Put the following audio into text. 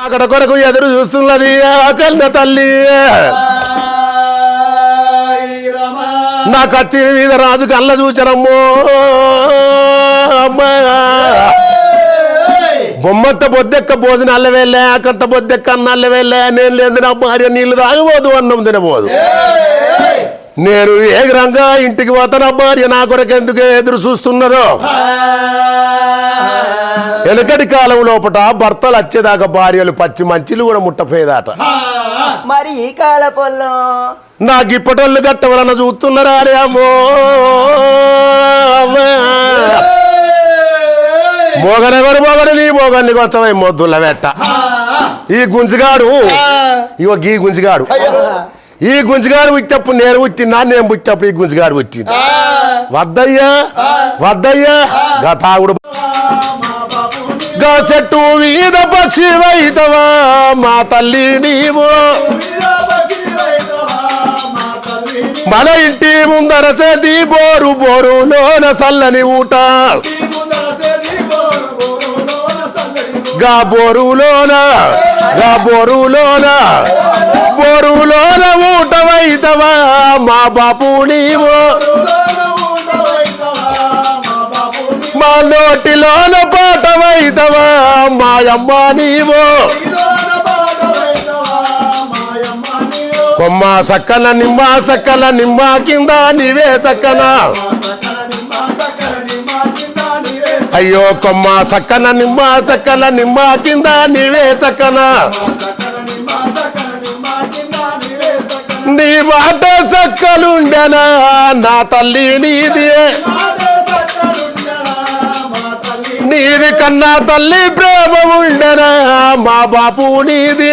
అక్కడ కొరకు ఎదురు చూస్తున్నది కన్న తల్లి నా కచ్చి మీద రాజు కళ్ళ చూచరమ్మో అమ్మా బొమ్మంత బొద్దెక్క భోజనం అల్ల వెళ్ళా కంత బొద్దెక్క అన్న అల్ల వెళ్ళా నేను లేదు నా భార్య నీళ్లు తాగబోదు అన్నం తినబోదు నేను ఏగరంగా ఇంటికి పోతా నా భార్య నా కొరకు ఎందుకు ఎదురు చూస్తున్నదో వెనకటి కాలం లోపట భర్తలు వచ్చేదాకా భార్యలు పచ్చి మంచిలు కూడా ముట్టపోయేదాట మరి ఈ కాల పొల్లో నాకు ఇప్పటోళ్ళు గట్టవలన చూస్తున్నారా అరే అమ్మో మోగనెవరు మోగడు నీ మోగన్ని వచ్చాయి మొద్దుల వెట్ట ఈ గుంజుగాడు ఇగో గీ గుంజుగాడు ఈ గుంజుగాడు పుట్టినప్పుడు నేను పుట్టినా నేను పుట్టినప్పుడు ఈ గుంజుగాడు పుట్టింది వద్దయ్యా వద్దయ్యా గతాగుడు గా చెట్టు మీద పక్షి వైతవా మా తల్లి నీవు మన ఇంటి ముందర సేది బోరు బోరులోన సల్లని ఊట గా బోరులోన బోరులోన ఊట వైతవా మా బాపు నీవు మా నోటిలోన పాట వైతవా మాయమ్మ నీవు కొమ్మ సక్కన నిమ్మ కింద నీవే సక్కన అయ్యో కొమ్మ సక్కన నిమ్మ కింద నీవే సక్కన నీ మాట సక్కలుండెనా నా తల్లి నీది కన్నా తల్లి ప్రేమ ఉండెనా మా బాపు నీది